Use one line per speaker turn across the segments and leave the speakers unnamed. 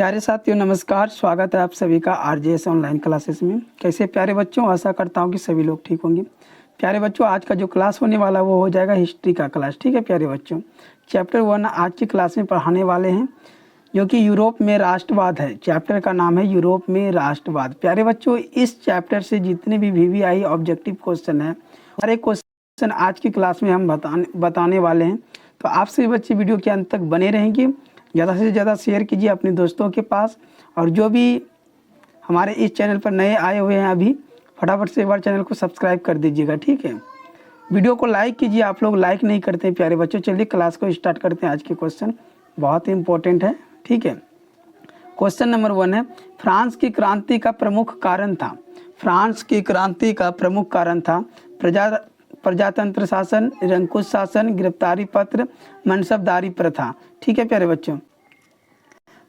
प्यारे साथियों नमस्कार, स्वागत है आप सभी का आरजेएस ऑनलाइन क्लासेस में। कैसे प्यारे बच्चों, आशा करता हूँ कि सभी लोग ठीक होंगे। प्यारे बच्चों, आज का जो क्लास होने वाला वो हो जाएगा हिस्ट्री का क्लास। ठीक है प्यारे बच्चों, चैप्टर 1 आज की क्लास में पढ़ाने वाले हैं, जो कि यूरोप में राष्ट्रवाद है। चैप्टर का नाम है यूरोप में राष्ट्रवाद। प्यारे बच्चों, इस चैप्टर से जितने भी VVI ऑब्जेक्टिव क्वेश्चन है, हर एक क्वेश्चन आज की क्लास में हम बताने वाले हैं। तो आप सभी बच्चे वीडियो के अंत तक बने रहेंगे। ज़्यादा से ज़्यादा शेयर कीजिए अपने दोस्तों के पास, और जो भी हमारे इस चैनल पर नए आए हुए हैं अभी, फटाफट से एक बार चैनल को सब्सक्राइब कर दीजिएगा। ठीक है, वीडियो को लाइक कीजिए, आप लोग लाइक नहीं करते हैं प्यारे बच्चों। चलिए क्लास को स्टार्ट करते हैं। आज के क्वेश्चन बहुत ही इंपॉर्टेंट है। ठीक है, क्वेश्चन नंबर 1 है, फ्रांस की क्रांति का प्रमुख कारण था। फ्रांस की क्रांति का प्रमुख कारण था प्रजातंत्र शासन, निरंकुश शासन, गिरफ्तारी पत्र, मनसबदारी प्रथा। ठीक है प्यारे बच्चों,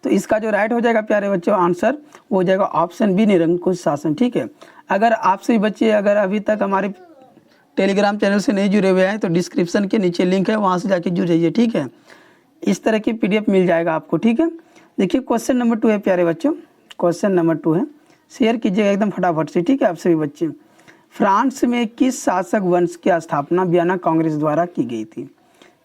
तो इसका जो राइट हो जाएगा प्यारे बच्चों आंसर वो हो जाएगा ऑप्शन बी, निरंकुश शासन। ठीक है, अगर आपसे बच्चे अगर अभी तक हमारे टेलीग्राम चैनल से नहीं जुड़े हुए हैं तो डिस्क्रिप्शन के नीचे लिंक है, वहाँ से जाके जुड़ जाइए। ठीक है, इस तरह की PDF मिल जाएगा आपको। ठीक है, देखिए क्वेश्चन नंबर 2 है प्यारे बच्चों। क्वेश्चन नंबर 2 है, शेयर कीजिएगा एकदम फटाफट से। ठीक है आप सभी बच्चे, फ्रांस में किस शासक वंश की स्थापना वियना कांग्रेस द्वारा की गई थी?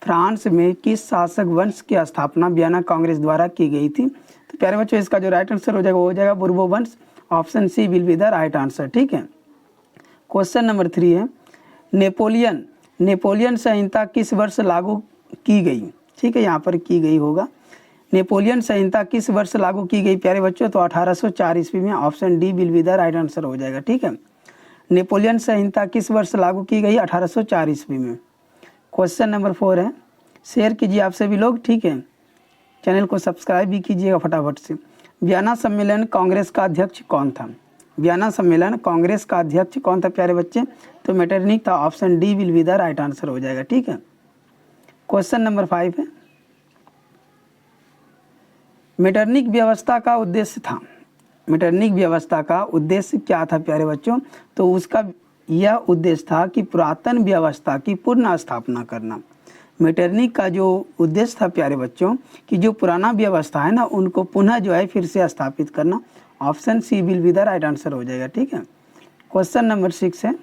फ्रांस में किस शासक वंश की स्थापना वियना कांग्रेस द्वारा की गई थी? तो प्यारे बच्चों, इसका जो राइट आंसर हो जाएगा वो हो जाएगा बुर्बो वंश। Option C will be the right answer. ठीक है, क्वेश्चन नंबर 3 है, नेपोलियन संहिता किस वर्ष लागू की गई? ठीक है, यहाँ पर की गई होगा। नेपोलियन संहिता किस वर्ष लागू की गई प्यारे बच्चों? तो 1804 ईस्वी में। Option D will be the right answer हो जाएगा। ठीक है, नेपोलियन संहिता किस वर्ष लागू की गई? 1804 ईस्वी में। क्वेश्चन नंबर 4 है, शेयर कीजिए आप सभी लोग। ठीक है, चैनल को सब्सक्राइब भी कीजिएगा फटाफट से। वियना सम्मेलन कांग्रेस का अध्यक्ष कौन था? वियना सम्मेलन कांग्रेस का अध्यक्ष कौन था प्यारे बच्चे? तो मेटरनिक था। Option D will be the right answer हो जाएगा। ठीक है, क्वेश्चन नंबर 5 है, मेटरनिक व्यवस्था का उद्देश्य था। मेटरनिक व्यवस्था का उद्देश्य क्या था प्यारे बच्चों? तो उसका यह उद्देश्य था कि पुरातन व्यवस्था की पुनः स्थापना करना। मेटरनिक का जो उद्देश्य था प्यारे बच्चों, कि जो पुराना व्यवस्था है ना, उनको पुनः जो है फिर से स्थापित करना। Option C will be the right answer हो जाएगा। ठीक है, क्वेश्चन नंबर 6 है,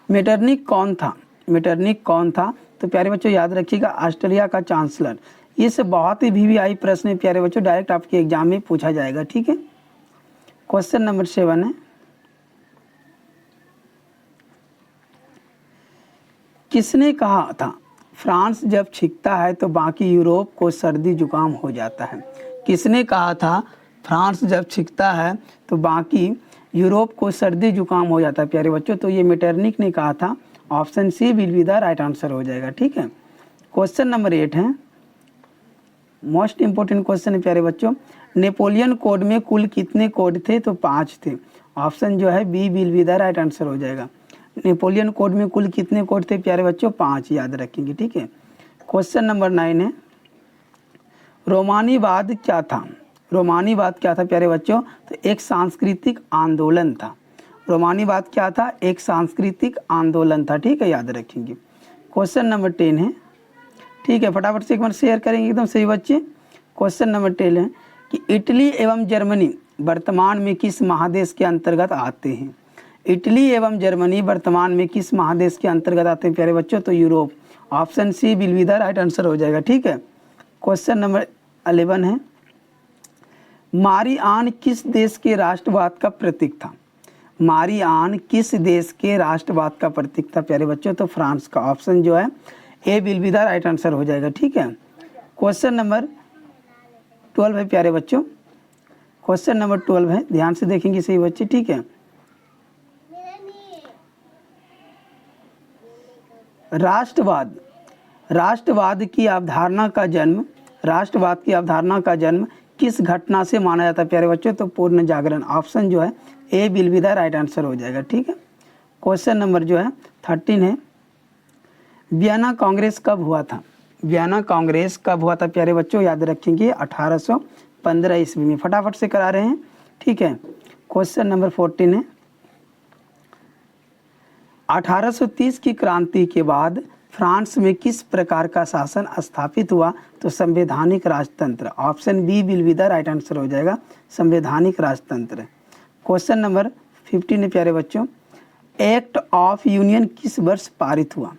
मेटरनिक कौन था? मेटरनिक कौन था? तो प्यारे बच्चों याद रखिएगा, ऑस्ट्रेलिया का चांसलर। इस बहुत ही VVI प्रश्न है प्यारे बच्चों, डायरेक्ट आपके एग्जाम में पूछा जाएगा। ठीक है, क्वेश्चन नंबर 7 है, किसने कहा था फ्रांस जब छिकता है तो बाकी यूरोप को सर्दी जुकाम हो जाता है? किसने कहा था फ्रांस जब छिकता है तो बाकी यूरोप को सर्दी जुकाम हो जाता है प्यारे बच्चों? तो ये मेटरनिक ने कहा था। Option C will be the right answer हो जाएगा। ठीक है, क्वेश्चन नंबर 8 है, मोस्ट इंपॉर्टेंट क्वेश्चन है प्यारे बच्चों, नेपोलियन कोड में कुल कितने कोड थे? तो 5 थे। ऑप्शन जो है B will be the right answer हो जाएगा। नेपोलियन कोड में कुल कितने कोड थे प्यारे बच्चों? 5 याद रखेंगे। ठीक है, क्वेश्चन नंबर 9 है, रोमानीवाद क्या था? रोमानीवाद क्या था प्यारे बच्चों? तो एक सांस्कृतिक आंदोलन था। रोमानीवाद क्या था? एक सांस्कृतिक आंदोलन था। ठीक है, याद रखेंगे। क्वेश्चन नंबर 10 है, ठीक है फटाफट से एक बार शेयर करेंगे एकदम सही बच्चे। क्वेश्चन नंबर 10 है कि इटली एवं जर्मनी वर्तमान में किस महादेश के अंतर्गत आते हैं? इटली एवं जर्मनी वर्तमान में किस महादेश के अंतर्गत आते हैं प्यारे बच्चों? तो Europe. Option C will be the right answer हो जाएगा। ठीक है, क्वेश्चन नंबर 11 है, मारी आन किस देश के राष्ट्रवाद का प्रतीक था? मारी आन किस देश के राष्ट्रवाद का प्रतीक था प्यारे बच्चों? तो फ्रांस का। ऑप्शन जो है A will be the right answer हो जाएगा। ठीक है, क्वेश्चन नंबर 12 है प्यारे बच्चों। क्वेश्चन नंबर 12 है, ध्यान से देखेंगे सही बच्चे। ठीक है, राष्ट्रवाद की अवधारणा का जन्म किस घटना से माना जाता है प्यारे बच्चों? तो पूर्ण जागरण। ऑप्शन जो है A will be the right answer हो जाएगा। ठीक है, क्वेश्चन नंबर जो है 13 है, वियना कांग्रेस कब हुआ था? वियना कांग्रेस कब हुआ था प्यारे बच्चों? याद रखेंगे 1815 ईस्वी में। फटाफट से करा रहे हैं। ठीक है, क्वेश्चन नंबर 14 है, 1830 की क्रांति के बाद फ्रांस में किस प्रकार का शासन स्थापित हुआ? तो संवैधानिक राजतंत्र। Option B will be the right answer हो जाएगा, संवैधानिक राजतंत्र। क्वेश्चन नंबर 15 है प्यारे बच्चों, एक्ट ऑफ यूनियन किस वर्ष पारित हुआ?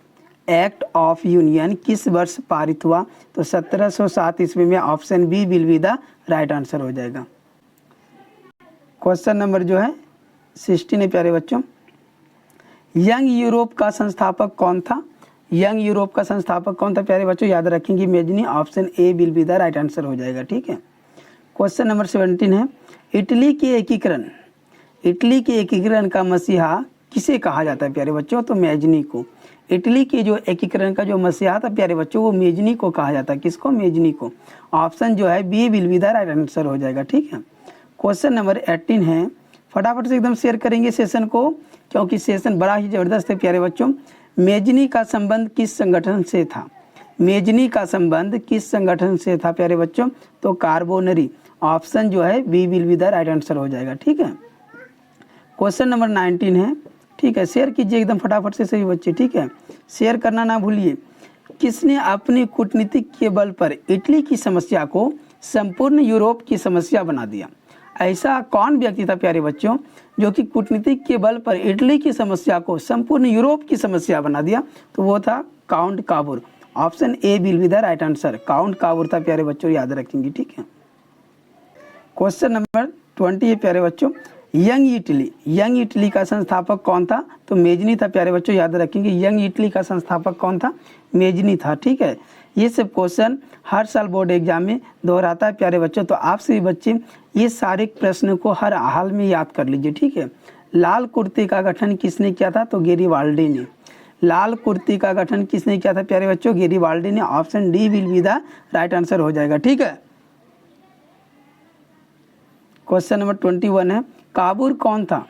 एक्ट ऑफ यूनियन किस वर्ष पारित हुआ? तो 1707 ईस्वी में। Option B will be the right answer हो जाएगा। क्वेश्चन नंबर जो है 16 है प्यारे बच्चों, यंग यूरोप का संस्थापक कौन था? यंग यूरोप का संस्थापक कौन था प्यारे बच्चों? याद रखेंगे Mazzini. Option A will be the right answer हो जाएगा। ठीक है। क्वेश्चन नंबर 17 है, इटली के एकीकरण का मसीहा किसे कहा जाता है प्यारे बच्चों? तो मेजनी को। इटली के जो एकीकरण का जो मसीहा था प्यारे बच्चों वो मेजनी को कहा जाता है। किसको? मेजनी को। ऑप्शन जो है B will be the right answer हो जाएगा। ठीक है। क्वेश्चन नंबर 18 है, फटाफट से एकदम शेयर करेंगे सेशन को क्योंकि सेशन बड़ा ही ज़बरदस्त है प्यारे बच्चों। मेजनी का संबंध किस संगठन से था? मेजनी का संबंध किस संगठन से था प्यारे बच्चों? तो कार्बोनरी। ऑप्शन जो है B will be the right answer हो जाएगा। ठीक है। क्वेश्चन नंबर 19 है। ठीक है, शेयर कीजिए एकदम फटाफट से सभी बच्चे। ठीक है, शेयर करना ना भूलिए। किसने अपनी कूटनीतिक के बल पर इटली की समस्या को संपूर्ण यूरोप की समस्या बना दिया? ऐसा कौन व्यक्ति था प्यारे बच्चों जो कि कूटनीतिक के बल पर इटली की समस्या को संपूर्ण यूरोप की समस्या बना दिया? तो वो था count काबूर। Option A will be the right answer, count काबूर था प्यारे बच्चों, याद रखेंगे। ठीक है। क्वेश्चन नंबर 20 है प्यारे बच्चों, यंग इटली का संस्थापक कौन था? तो मेजनी था प्यारे बच्चों, याद रखेंगे। यंग इटली का संस्थापक कौन था? मेजनी था। ठीक है। ये सब क्वेश्चन हर साल बोर्ड एग्जाम में दोहराता है प्यारे बच्चों, तो आप सभी बच्चे ये सारे प्रश्न को हर हाल में याद कर लीजिए। ठीक है। लाल कुर्ते का गठन किसने किया था? तो गेरिबाल्डी ने। लाल कुर्ते का गठन किसने किया था प्यारे बच्चों? गेरिबाल्डी ने। Option D will be the right answer हो जाएगा। ठीक है। क्वेश्चन नंबर 21 है, काबूर कौन था?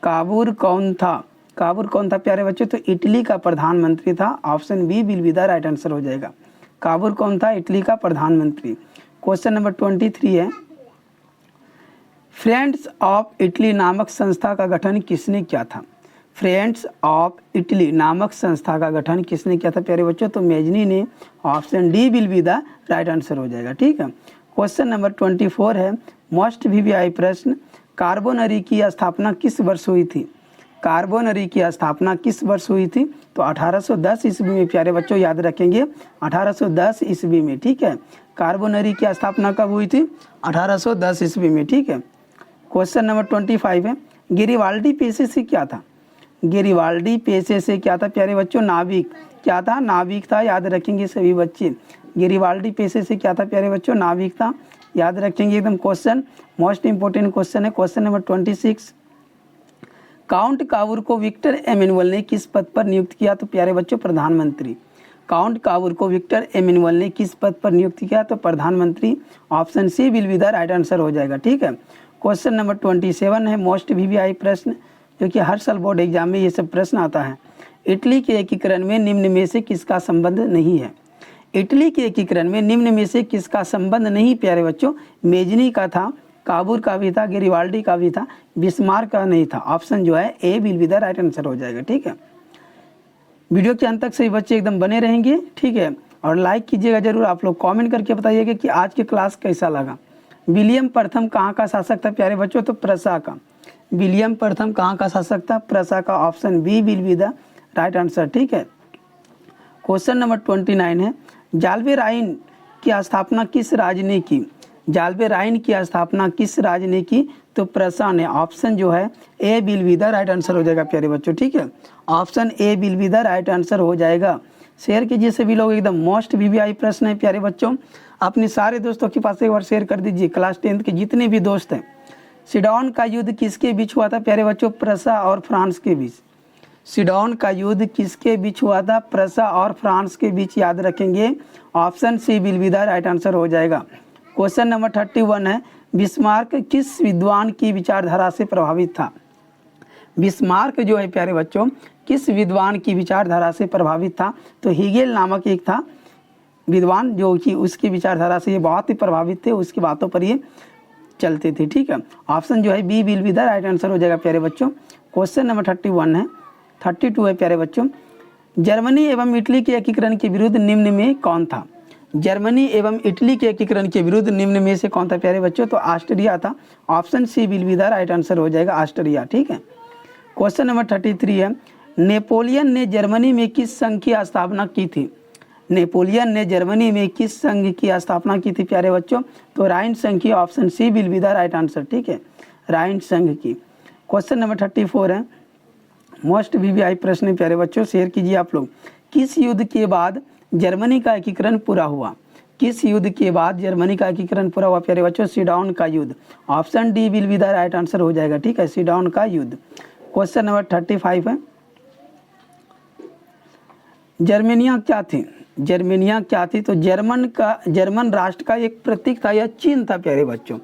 काबूर कौन था? काबूर कौन था प्यारे बच्चों? तो इटली का प्रधानमंत्री था। Option B will be the right answer हो जाएगा। काबूर कौन था? इटली का प्रधानमंत्री। क्वेश्चन नंबर 23 है, फ्रेंड्स ऑफ इटली नामक संस्था का गठन किसने किया था? फ्रेंड्स ऑफ इटली नामक संस्था का गठन किसने किया था प्यारे बच्चों? तो मेजनी ने। Option D will be the right answer हो जाएगा। ठीक है। क्वेश्चन नंबर 24 है, मोस्ट वीवीआई प्रश्न, कार्बोनरी की स्थापना किस वर्ष हुई थी? कार्बोनरी की स्थापना किस वर्ष हुई थी? तो 1810 ईस्वी में प्यारे बच्चों, याद रखेंगे 1810 ईस्वी में। ठीक है। कार्बोनरी की स्थापना कब हुई थी? 1810 ईस्वी में। ठीक है। क्वेश्चन नंबर 25 है, गेरिबाल्डी पेशे से क्या था? गेरिबाल्डी पेशे से क्या था प्यारे बच्चों? नाविक। क्या था? नाविक था, याद रखेंगे सभी बच्चे। गेरिबाल्डी पेशे से क्या था प्यारे बच्चों? नाविक था, याद रखेंगे एकदम। क्वेश्चन मोस्ट इंपोर्टेंट क्वेश्चन है। क्वेश्चन नंबर 26, काउंट काबूर को विक्टर एमेनुअल ने किस पद पर नियुक्त किया? तो प्यारे बच्चों प्रधानमंत्री। काउंट काबूर को विक्टर एमेनुअल ने किस पद पर नियुक्त किया? तो प्रधानमंत्री। Option C will be the right answer हो जाएगा। ठीक है। क्वेश्चन नंबर 27 है, मोस्ट वीवीआई प्रश्न, जो कि हर साल बोर्ड एग्जाम में ये सब प्रश्न आता है। इटली के एकीकरण में निम्न में से किसका संबंध नहीं है? इटली के एकीकरण में निम्न में से किसका संबंध नहीं प्यारे बच्चों? मेजनी का था, काबूर का भी था, गेरिबाल्डी का भी था, बिस्मार्क का नहीं था। ऑप्शन जो है A will be the right answer हो जाएगा। ठीक है। वीडियो के अंत तक सभी बच्चे एकदम बने रहेंगे। ठीक है। और लाइक कीजिएगा जरूर। आप लोग कमेंट करके बताइएगा कि आज की क्लास कैसा लगा। विलियम प्रथम कहाँ का शासक था प्यारे बच्चों? तो प्रसा का। विलियम प्रथम कहाँ का शासक था? प्रसा का। Option B will be the right answer. ठीक है। क्वेश्चन नंबर 29 है, जाल्बे राइन की स्थापना किस राज्य ने की? जाल्बे राइन की स्थापना किस राज्य ने की? तो प्रसा ने। ऑप्शन जो है A will be the right answer हो जाएगा प्यारे बच्चों। ठीक है। Option A will be the right answer हो जाएगा। शेयर कीजिए सभी लोग, एकदम मोस्ट वीवीआई प्रश्न है प्यारे बच्चों। अपने सारे दोस्तों के पास एक बार शेयर कर दीजिए, क्लास 10th के जितने भी दोस्त हैं। सिडॉन का युद्ध किसके बीच हुआ था प्यारे बच्चों? प्रसा और फ्रांस के बीच। सिडॉन का युद्ध किसके बीच हुआ था? प्रसा और फ्रांस के बीच, याद रखेंगे। Option C will be the right answer हो जाएगा। क्वेश्चन नंबर 31 है, बिस्मार्क किस विद्वान की विचारधारा से प्रभावित था? बिस्मार्क जो है प्यारे बच्चों किस विद्वान की विचारधारा से प्रभावित था? तो हीगेल नामक एक था विद्वान जो कि उसकी विचारधारा से ये बहुत ही प्रभावित थे, उसकी बातों पर ये चलते थे। ठीक है। ऑप्शन जो है B will be the right answer हो जाएगा प्यारे बच्चों। क्वेश्चन नंबर 31 है, 32 है प्यारे बच्चों, जर्मनी एवं इटली के एकीकरण के विरुद्ध निम्न में कौन था? जर्मनी एवं इटली के एकीकरण के विरुद्ध निम्न में से कौन था प्यारे बच्चों? तो ऑस्ट्रिया था। Option C will be the right answer हो जाएगा, ऑस्ट्रिया। ठीक है। क्वेश्चन नंबर 33 है, नेपोलियन ने जर्मनी में किस संघ की स्थापना की थी? नेपोलियन ने जर्मनी में किस संघ की स्थापना की थी प्यारे बच्चों? तो राइन संघ की। Option C will be the right answer. ठीक है, राइन संघ की। क्वेश्चन नंबर 34 है, मोस्ट वीवीआई प्रश्न है प्यारे बच्चों, शेयर कीजिए आप लोग। किस युद्ध के बाद जर्मनी का एकीकरण पूरा हुआ? किस युद्ध के बाद जर्मनी का एकीकरण पूरा हुआ प्यारे बच्चों? सीडाउन का युद्ध। Option D will be the right answer हो जाएगा। ठीक है, सीडाउन का युद्ध। क्वेश्चन नंबर 35 है, जर्मेनिया क्या थी? जर्मेनिया क्या थी? तो जर्मन राष्ट्र का एक प्रतीक था या चिन्ह था प्यारे बच्चों।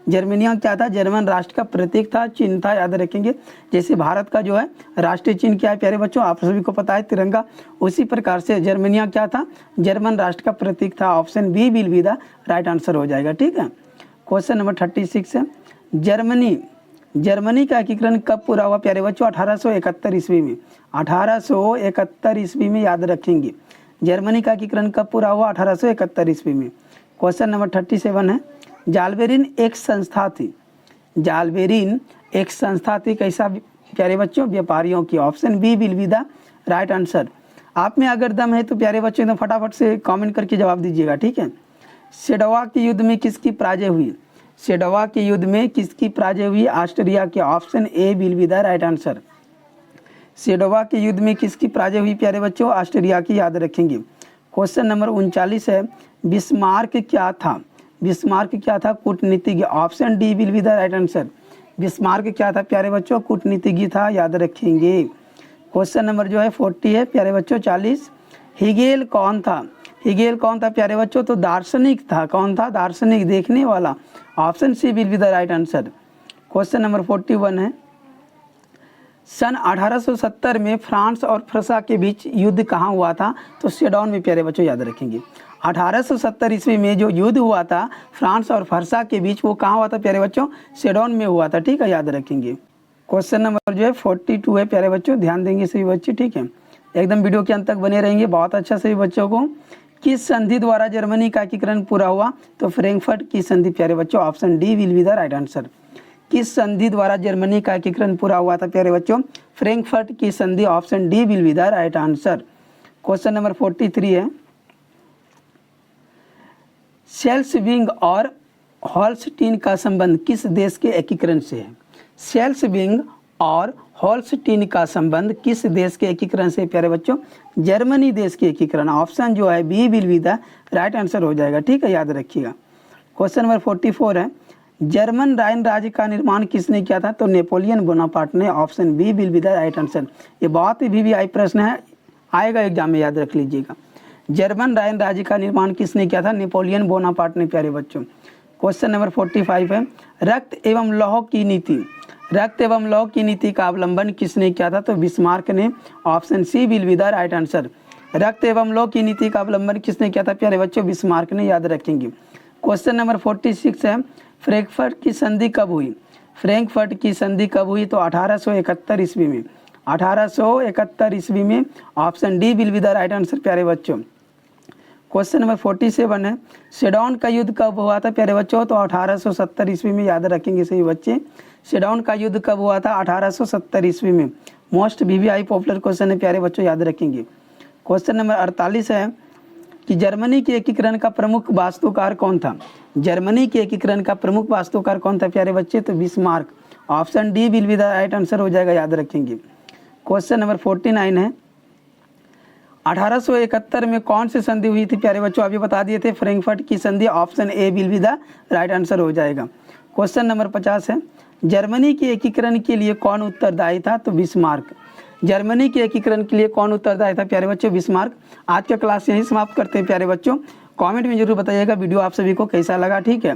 जर्मेनिया क्या था? जर्मन राष्ट्र का प्रतीक था, चिन्ह था, याद रखेंगे। जैसे भारत का जो है राष्ट्रीय चिन्ह क्या है प्यारे बच्चों, आप सभी को पता है, तिरंगा। उसी प्रकार से जर्मेनिया क्या था? जर्मन राष्ट्र का प्रतीक था। Option B will be the right answer हो जाएगा। ठीक है। क्वेश्चन नंबर 36 है, जर्मनी का एकीकरण कब पूरा हुआ प्यारे बच्चों? 1871 ईस्वी में। 1871 ईस्वी में, याद रखेंगे। जर्मनी का एकीकरण कब पूरा हुआ? 1871 ईस्वी में। क्वेश्चन नंबर 37 है, जालबेरिन एक संस्था थी। जालबेरिन एक संस्था थी, कैसा प्यारे बच्चों? व्यापारियों की। Option B will be the right answer. आप में अगर दम है तो प्यारे बच्चों तो फटाफट से कमेंट करके जवाब दीजिएगा। ठीक है। सेडोवा के युद्ध में किसकी पराजय हुई? सेडोवा के युद्ध में किसकी पराजय हुई? ऑस्ट्रिया की। Option A will be the right answer. Sadowa के युद्ध में किसकी पराजय हुई प्यारे बच्चों? ऑस्ट्रिया की, याद रखेंगे। क्वेश्चन नंबर 39 है, बिस्मार्क क्या था? बिस्मार्क क्या था? कूटनीतिज्ञ। Option D will be the right answer. Bismarck क्या था प्यारे बच्चों? कूटनीतिज्ञ था, याद रखेंगे। क्वेश्चन नंबर जो है 40 है प्यारे बच्चों, 40, हिगेल कौन था? हिगेल कौन था प्यारे बच्चों? तो दार्शनिक था। कौन था? दार्शनिक, देखने वाला। Option C will be the right answer. Question number 41 है, सन 1870 में फ्रांस और फ्रसा के बीच युद्ध कहाँ हुआ था? तो सेडोन में प्यारे बच्चों, याद रखेंगे। 1870 ईस्वी में जो युद्ध हुआ था फ्रांस और फ्रसा के बीच, वो कहाँ हुआ था प्यारे बच्चों? सेडोन में हुआ था। ठीक है, याद रखेंगे। क्वेश्चन नंबर जो है 42 है प्यारे बच्चों, ध्यान देंगे सभी बच्चे। ठीक है, एकदम वीडियो के अंत तक बने रहेंगे, बहुत अच्छा सभी बच्चों को। किस संधि द्वारा जर्मनी का एकीकरण पूरा हुआ? तो फ्रैंकफर्ट की संधि प्यारे बच्चों। Option D will be the right answer. किस संधि द्वारा जर्मनी का एकीकरण पूरा हुआ था प्यारे बच्चों? फ्रैंकफर्ट की संधि। Option D will be the right answer. Question number 43 है, शेल्सविंग और हॉल्स्टीन का संबंध किस देश के एकीकरण से है? शेल्सविंग और हॉल्स्टीन का संबंध किस देश के एकीकरण से प्यारे बच्चों? जर्मनी देश के एकीकरण। ऑप्शन जो है B will be the right answer हो जाएगा। ठीक है, याद रखिएगा। क्वेश्चन नंबर 44 है, जर्मन राइन राज्य का निर्माण किसने किया था? तो नेपोलियन बोनापार्ट ने। Option B will be the right answer. ये बहुत ही वीवीआई प्रश्न है, आएगा एग्जाम में, याद रख लीजिएगा। जर्मन राइन राज्य का निर्माण किसने किया था? नेपोलियन बोनापार्ट ने प्यारे बच्चों। क्वेश्चन नंबर 45 है, रक्त एवं लौह की नीति, रक्त एवं लौह की नीति का अवलंबन किसने किया था? तो बिस्मार्क ने। Option C will be the right answer. रक्त एवं लौह की नीति का अवलंबन किसने किया था प्यारे बच्चों? बिस्मार्क ने, याद रखेंगे। क्वेश्चन नंबर 46 है, फ्रैंकफर्ट की संधि कब हुई? फ्रैंकफर्ट की संधि कब हुई? तो 1871 ईस्वी में। 1871 ईस्वी में। Option D will be the right answer प्यारे बच्चों। क्वेश्चन नंबर 47 है, सेडोन का युद्ध कब हुआ था प्यारे बच्चों? तो 1870 ईस्वी में, याद रखेंगे सही बच्चे। सेडोन का युद्ध कब हुआ था? 1870 ईस्वी में। मोस्ट वीवीआई पॉपुलर क्वेश्चन है प्यारे बच्चों, याद रखेंगे। क्वेश्चन नंबर 48 है कि जर्मनी के एकीकरण का प्रमुख वास्तुकार कौन था? जर्मनी के एकीकरण का प्रमुख वास्तुकार कौन था प्यारे बच्चे? तो Bismarck. Option D will be the right answer हो जाएगा, याद रखेंगे। क्वेश्चन नंबर 49 है, 1871 में कौन सी संधि हुई थी प्यारे बच्चों? अभी बता दिए थे, फ्रैंकफर्ट की संधि। Option A will be the right answer हो जाएगा। क्वेश्चन नंबर 50 है, जर्मनी के एकीकरण के लिए कौन उत्तरदायी था? तो बिस्मार्क। जर्मनी के एकीकरण के लिए कौन उत्तरदायी था प्यारे बच्चों? बिस्मार्क। आज का क्लास यहीं समाप्त करते हैं प्यारे बच्चों। कमेंट में जरूर बताइएगा वीडियो आप सभी को कैसा लगा। ठीक है।